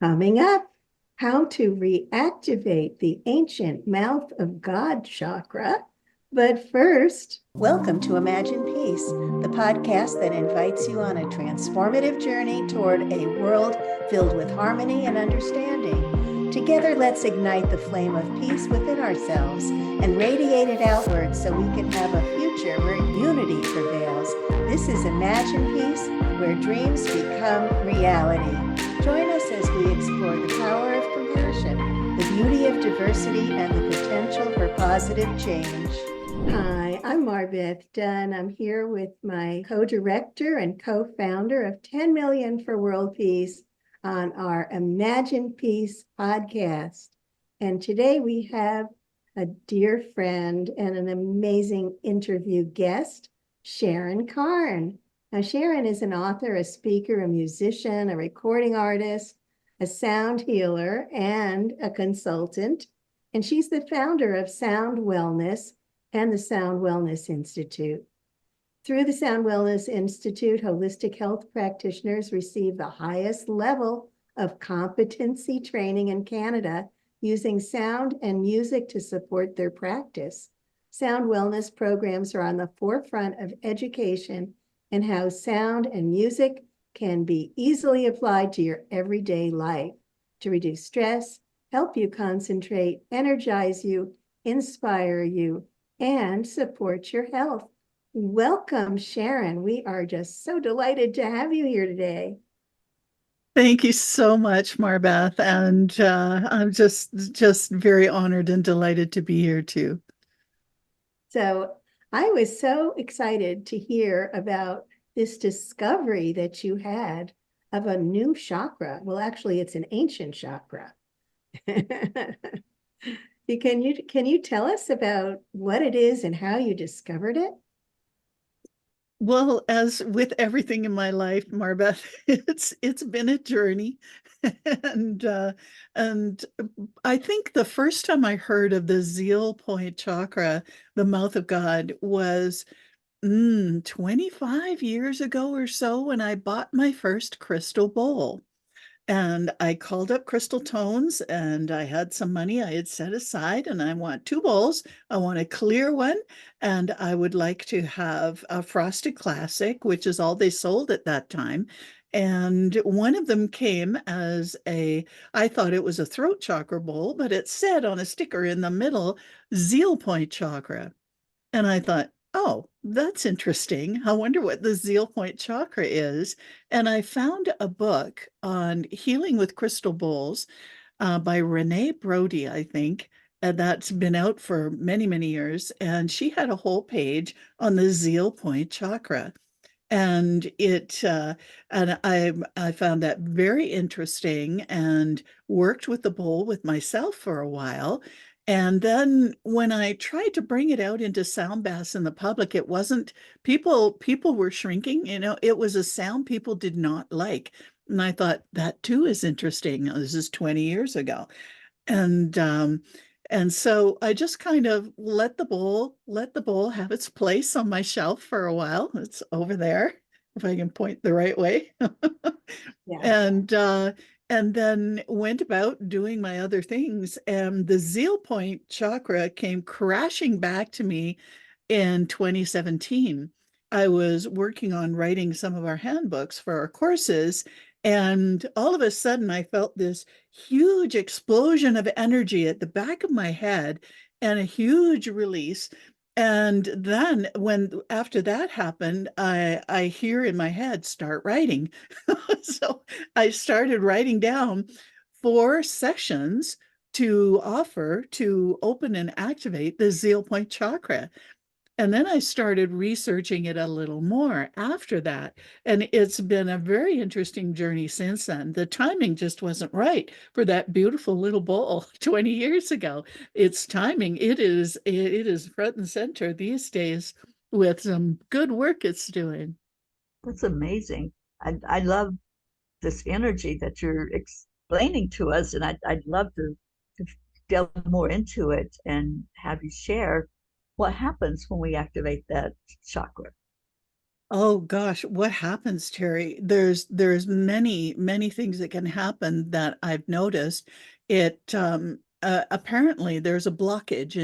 Coming up, how to reactivate the ancient mouth of God chakra. But first, welcome to Imagine Peace, the podcast that invites you on a transformative journey toward a world filled with harmony and understanding. Together, let's ignite the flame of peace within ourselves and radiate it outward so we can have a future where unity prevails. This is Imagine Peace, where dreams become reality. Join us as we explore the power of compassion, the beauty of diversity, and the potential for positive change. Hi, I'm MarBeth Dunn. I'm here with my co-director and co-founder of 10 Million for World Peace on our Imagine Peace podcast. And today we have a dear friend and an amazing interview guest, Sharon Carne. Now, Sharon is an author, a speaker, a musician, a recording artist, a sound healer, and a consultant. And she's the founder of Sound Wellness and the Sound Wellness Institute. Through the Sound Wellness Institute, holistic health practitioners receive the highest level of competency training in Canada using sound and music to support their practice. Sound wellness programs are on the forefront of education and how sound and music can be easily applied to your everyday life to reduce stress, help you concentrate, energize you, inspire you, and support your health. Welcome, Sharon. We are just so delighted to have you here today. Thank you so much, MarBeth, and I'm just very honored and delighted to be here too. So I was so excited to hear about this discovery that you had of a new chakra. Well, actually, it's an ancient chakra. Can you tell us about what it is and how you discovered it? Well, as with everything in my life, MarBeth, it's been a journey, and uh, and I think the first time I heard of the Zeal Point chakra, the mouth of God, was 25 years ago or so when I bought my first crystal bowl. And I called up Crystal Tones and I had some money I had set aside, and I want two bowls. I want a clear one, and I would like to have a Frosted Classic, which is all they sold at that time. And one of them came as I thought it was a throat chakra bowl, but it said on a sticker in the middle, Zeal Point chakra. And I thought, oh, that's interesting. I wonder what the Zeal Point chakra is. And I found a book on healing with crystal bowls by Renee Brody, I think. And that's been out for many, many years. And she had a whole page on the Zeal Point chakra. And I found that very interesting and worked with the bowl with myself for a while. And then when I tried to bring it out into sound baths in the public, it wasn't people were shrinking, it was a sound people did not like. And I thought that too is interesting. This is 20 years ago. And and so I just kind of let the bowl have its place on my shelf for a while. It's over there, if I can point the right way. Yeah. And and then went about doing my other things. And the Zeal Point chakra came crashing back to me in 2017. I was working on writing some of our handbooks for our courses, and all of a sudden I felt this huge explosion of energy at the back of my head and a huge release. And then when after that happened, I hear in my head, start writing. So I started writing down 4 sessions to offer to open and activate the Zeal Point chakra. And then I started researching it a little more after that. And it's been a very interesting journey since then. The timing just wasn't right for that beautiful little bowl 20 years ago. It's timing. It is front and center these days with some good work it's doing. That's amazing. I love this energy that you're explaining to us, and I'd love to delve more into it and have you share what happens when we activate that chakra. Oh gosh, what happens, Terry? There's many things that can happen that I've noticed. It apparently there's a blockage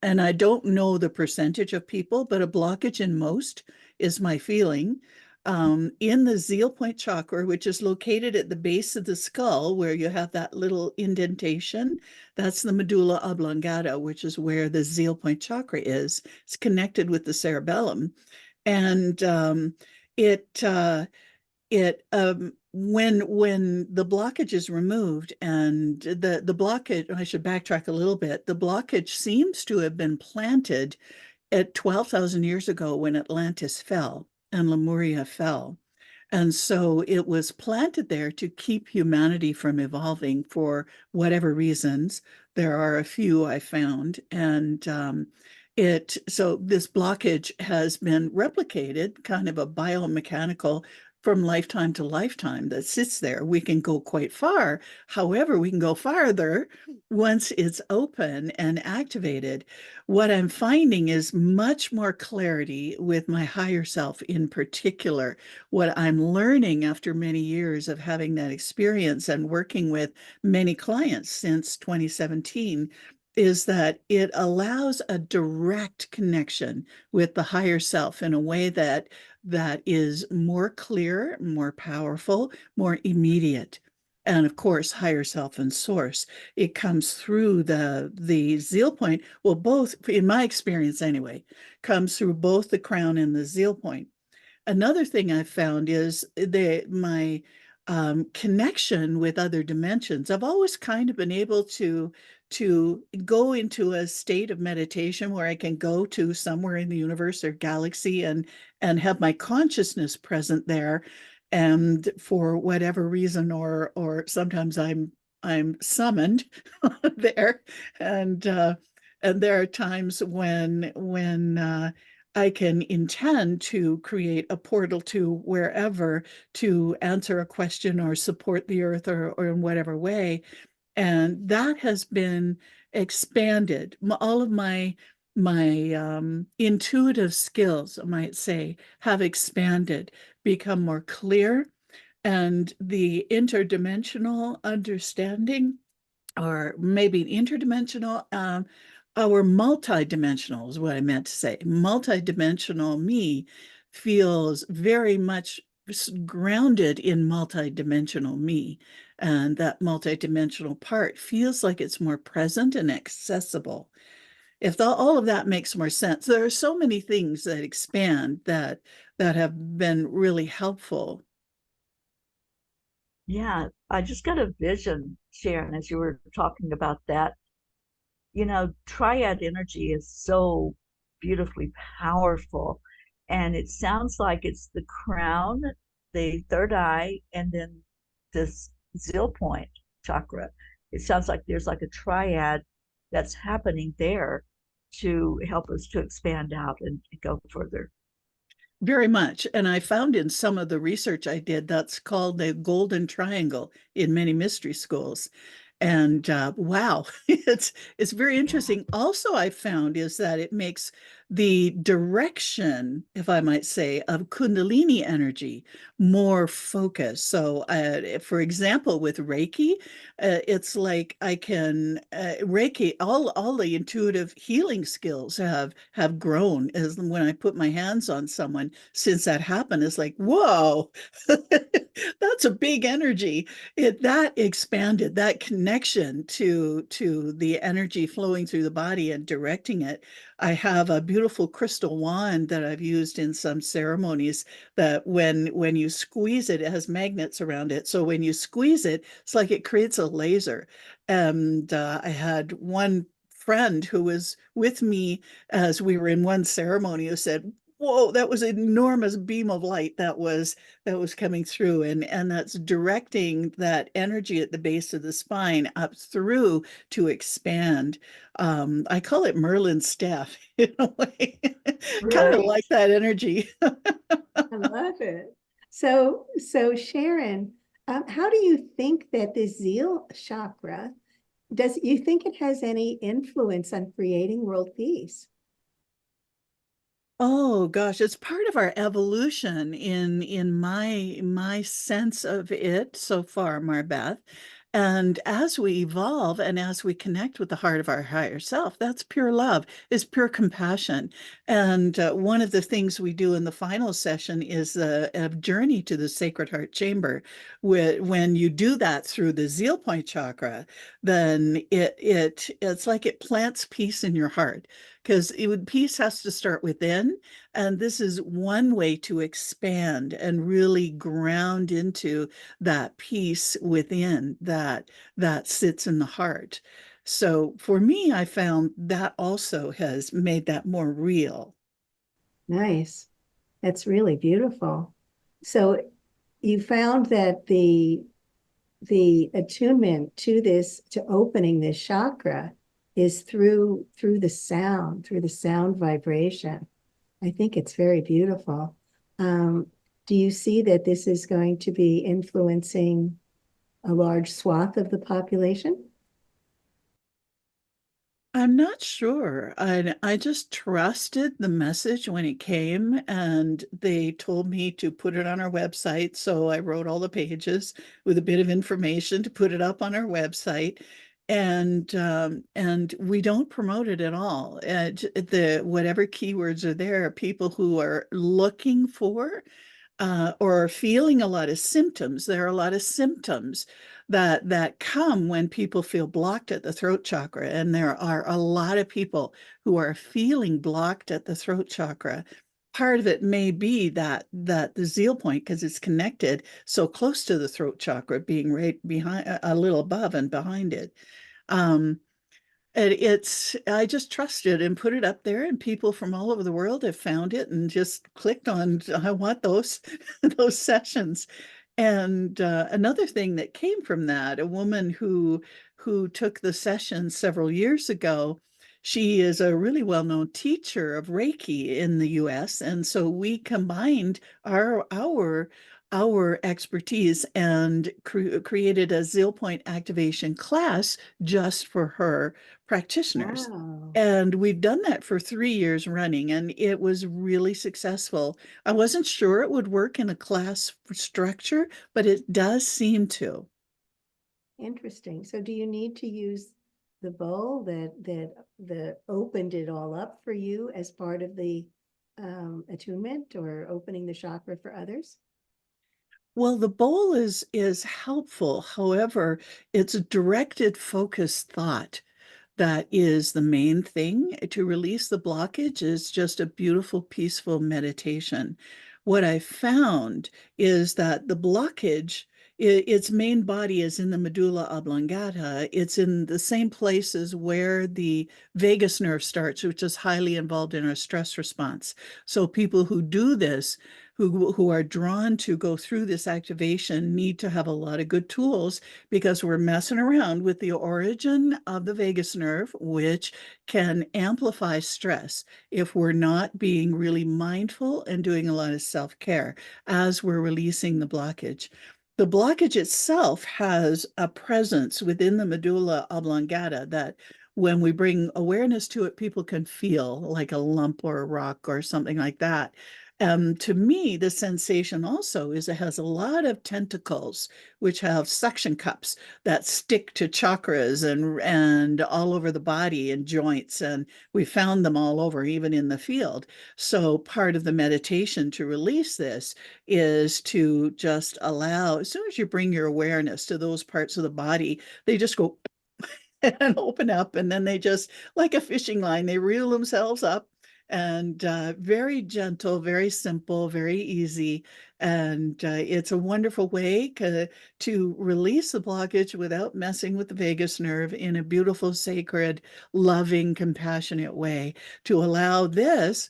and I don't know the percentage of people, but a blockage in most is my feeling. In the Zeal Point chakra, which is located at the base of the skull, where you have that little indentation, that's the medulla oblongata, which is where the Zeal Point chakra is. It's connected with the cerebellum. And it when the blockage is removed, and the blockage, I should backtrack a little bit. The blockage seems to have been planted at 12,000 years ago when Atlantis fell and Lemuria fell. And so it was planted there to keep humanity from evolving for whatever reasons. There are a few I found. And so this blockage has been replicated, kind of a biomechanical from lifetime to lifetime that sits there. We can go quite far. However, we can go farther once it's open and activated. What I'm finding is much more clarity with my higher self in particular. What I'm learning after many years of having that experience and working with many clients since 2017 is that it allows a direct connection with the higher self in a way that is more clear, more powerful, more immediate. And of course, higher self and source. It comes through the zeal point. Well, both, in my experience anyway, comes through both the crown and the zeal point. Another thing I've found is my connection with other dimensions. I've always kind of been able to go into a state of meditation where I can go to somewhere in the universe or galaxy and have my consciousness present there. And for whatever reason, or sometimes I'm summoned there, and there are times when I can intend to create a portal to wherever to answer a question or support the earth or in whatever way. And that has been expanded. All of my intuitive skills, I might say, have expanded, become more clear, and the interdimensional understanding, or maybe interdimensional, or multidimensional is what I meant to say. Multidimensional me feels very much grounded in multidimensional me. And that multidimensional part feels like it's more present and accessible. If all of that makes more sense, there are so many things that expand that have been really helpful. Yeah, I just got a vision, Sharon, as you were talking about that. Triad energy is so beautifully powerful. And it sounds like it's the crown, the third eye, and then this zeal point chakra. It sounds like there's like a triad that's happening there to help us to expand out and go further. Very much. And I found in some of the research I did that's called the golden triangle in many mystery schools. And wow, it's very Yeah. interesting. Also, I found is that it makes the direction, if I might say, of Kundalini energy more focused. So, for example, with Reiki, it's like I can Reiki. All the intuitive healing skills have grown as when I put my hands on someone since that happened. It's like, whoa, that's a big energy. That expanded, that connection to the energy flowing through the body and directing it. I have a beautiful crystal wand that I've used in some ceremonies that when you squeeze it, it has magnets around it. So when you squeeze it, it's like it creates a laser. And I had one friend who was with me as we were in one ceremony who said, whoa, that was an enormous beam of light that was coming through, and that's directing that energy at the base of the spine up through to expand. I call it Merlin's staff in a way, kind of Right. like that energy. I love it. So Sharon, how do you think that the zeal chakra, does you think it has any influence on creating world peace? Oh gosh, it's part of our evolution in my sense of it so far, MarBeth. And as we evolve and as we connect with the heart of our higher self, that's pure love, is pure compassion. And one of the things we do in the final session is a journey to the Sacred Heart Chamber. When you do that through the Zeal Point chakra, then it's like it plants peace in your heart because peace has to start within. And this is one way to expand and really ground into that peace within that sits in the heart. So for me, I found that also has made that more real. Nice. That's really beautiful. So you found that the attunement to this, to opening this chakra, is through the sound vibration. I think it's very beautiful. Do you see that this is going to be influencing a large swath of the population? I'm not sure. I just trusted the message when it came, and they told me to put it on our website. So I wrote all the pages with a bit of information to put it up on our website. And we don't promote it at all. The whatever keywords are there, people who are looking for or feeling a lot of symptoms. There are a lot of symptoms that come when people feel blocked at the throat chakra, and there are a lot of people who are feeling blocked at the throat chakra. Part of it may be that the zeal point, because it's connected so close to the throat chakra, being right behind, a little above and behind it. Um, and I just trusted and put it up there, and people from all over the world have found it and just clicked on, I want those those sessions. And another thing that came from that, a woman who took the session several years ago, she is a really well-known teacher of Reiki in the US. And so we combined our expertise and created a Zeal Point activation class just for her practitioners. Wow. And we've done that for 3 years running, and it was really successful. I wasn't sure it would work in a class structure, but it does seem to. Interesting. So do you need to use the bowl that opened it all up for you as part of the attunement or opening the chakra for others? Well, the bowl is helpful. However, it's a directed, focused thought. That is the main thing. To release the blockage is just a beautiful, peaceful meditation. What I found is that the blockage, its main body is in the medulla oblongata. It's in the same places where the vagus nerve starts, which is highly involved in our stress response. So people who do this, who are drawn to go through this activation, need to have a lot of good tools because we're messing around with the origin of the vagus nerve, which can amplify stress if we're not being really mindful and doing a lot of self-care as we're releasing the blockage. The blockage itself has a presence within the medulla oblongata that when we bring awareness to it, people can feel like a lump or a rock or something like that. To me, the sensation also is it has a lot of tentacles, which have suction cups that stick to chakras and all over the body and joints. And we found them all over, even in the field. So part of the meditation to release this is to just allow, as soon as you bring your awareness to those parts of the body, they just go and open up, and then they just, like a fishing line, they reel themselves up, and very gentle, very simple, very easy. And it's a wonderful way to release the blockage without messing with the vagus nerve in a beautiful, sacred, loving, compassionate way, to allow this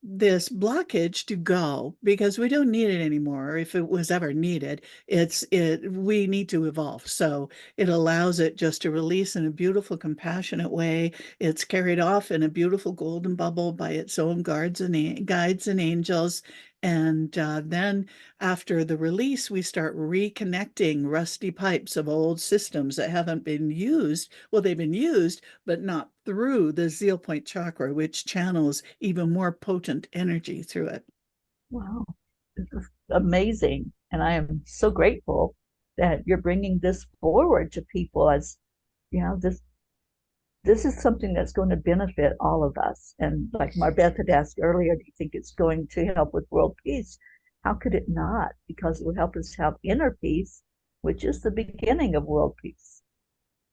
blockage to go, because we don't need it anymore. If it was ever needed, we need to evolve. So it allows it just to release in a beautiful, compassionate way. It's carried off in a beautiful golden bubble by its own guides and angels. And then after the release, we start reconnecting rusty pipes of old systems that haven't been used. Well, they've been used, but not through the Zeal Point chakra, which channels even more potent energy through it. Wow, this is amazing. And I am so grateful that you're bringing this forward to people as, this is something that's going to benefit all of us. And like MarBeth had asked earlier, do you think it's going to help with world peace? How could it not? Because it will help us have inner peace, which is the beginning of world peace.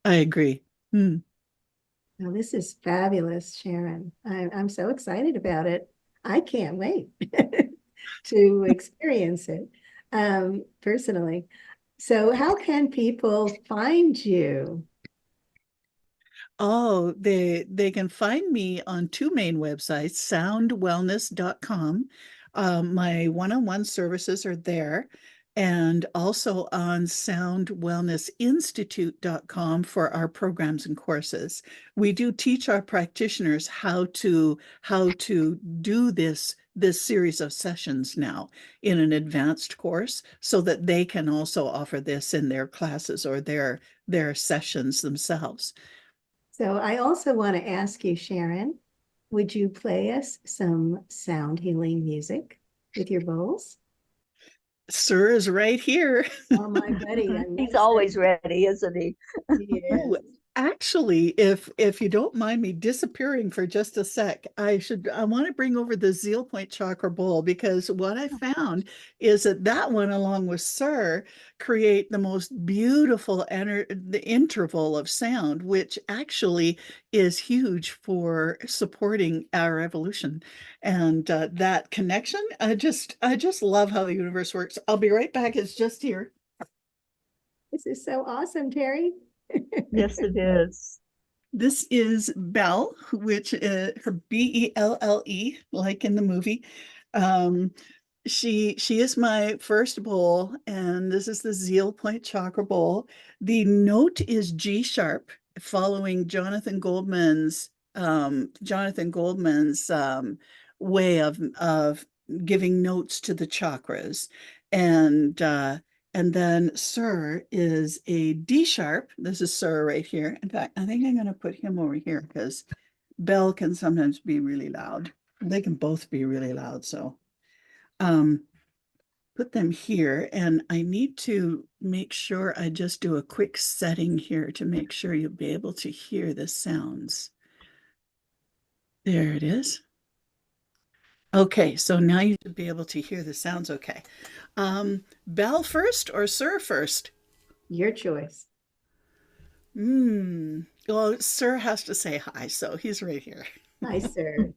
I agree. Well, this is fabulous, Sharon. I'm so excited about it. I can't wait to experience it personally. So how can people find you? Oh, they can find me on two main websites, soundwellness.com. My one-on-one services are there, and also on soundwellnessinstitute.com for our programs and courses. We do teach our practitioners how to do this series of sessions now in an advanced course so that they can also offer this in their classes or their sessions themselves. So I also want to ask you, Sharon, would you play us some sound healing music with your bowls? Sir is right here. Oh, my buddy. He's always ready, isn't he? Oh, Yes. actually, if you don't mind me disappearing for just a sec, I want to bring over the Zeal Point Chakra Bowl because what I found is that one, along with Sir, create the most beautiful the interval of sound, which actually is huge for supporting our evolution. And that connection, I just love how the universe works. I'll be right back. It's just here. This is so awesome, Teri. Yes, it is. This is Belle, which her Belle, like in the movie. Um, she is my first bowl, and this is the Zeal Point Chakra Bowl. The note is G sharp, following Jonathan Goldman's way of giving notes to the chakras, and and then Sir is a D sharp. This is Sir right here. In fact, I think I'm going to put him over here because Bell can sometimes be really loud. They can both be really loud. So um, put them here. And I need to make sure I just do a quick setting here to make sure you'll be able to hear the sounds. There it is. Okay, so now you should be able to hear the sounds okay. Bell first or Sir first? Your choice. Well, Sir has to say hi, so he's right here. Hi, sir.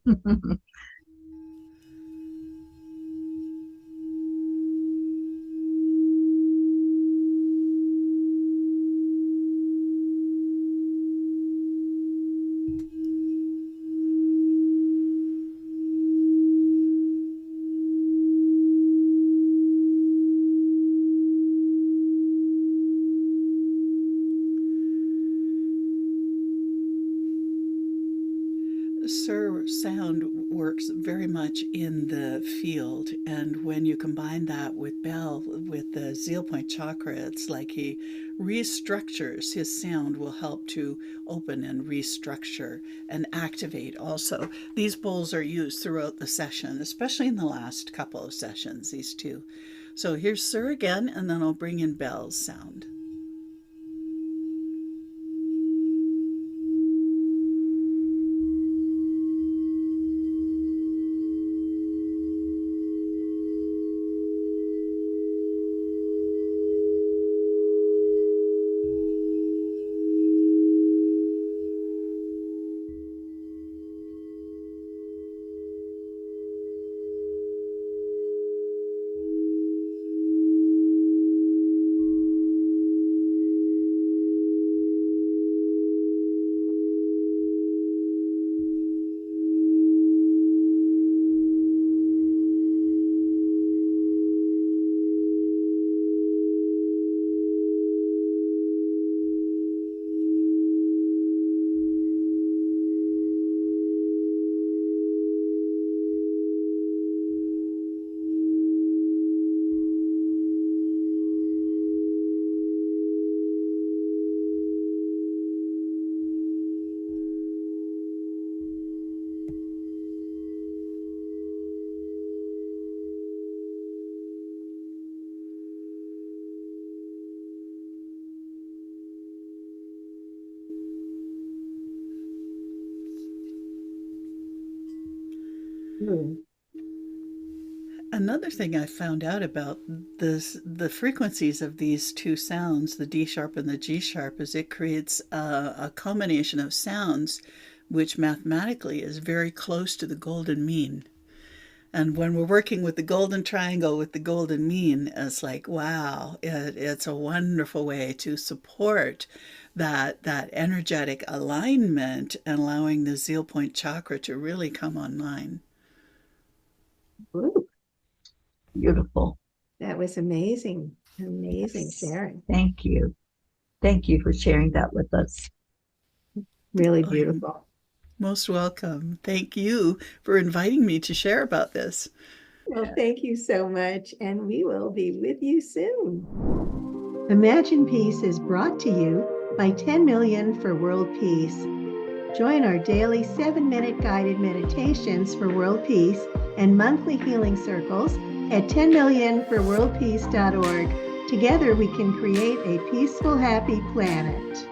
Sir sound works very much in the field, and when you combine that with Bell, with the Zeal Point chakra, it's like he restructures. His sound will help to open and restructure and activate also. These bowls are used throughout the session, especially in the last couple of sessions, these two. So here's Sir again, and then I'll bring in Bell's sound. Mm. Another thing I found out about the frequencies of these two sounds, the D sharp and the G sharp, is it creates a combination of sounds which mathematically is very close to the golden mean. And when we're working with the golden triangle with the golden mean, it's like, wow, it's a wonderful way to support that energetic alignment and allowing the Zeal Point chakra to really come online. Ooh, Beautiful. that was amazing. Amazing, Sharon. Thank you. Thank you for sharing that with us. Really Oh, you're beautiful. most welcome. Thank you for inviting me to share about this. Well, thank you so much, and we will be with you soon. Imagine Peace is brought to you by 10 Million for World Peace. Join our daily 7-minute guided meditations for world peace and monthly healing circles at 10millionforworldpeace.org. Together we can create a peaceful, happy planet.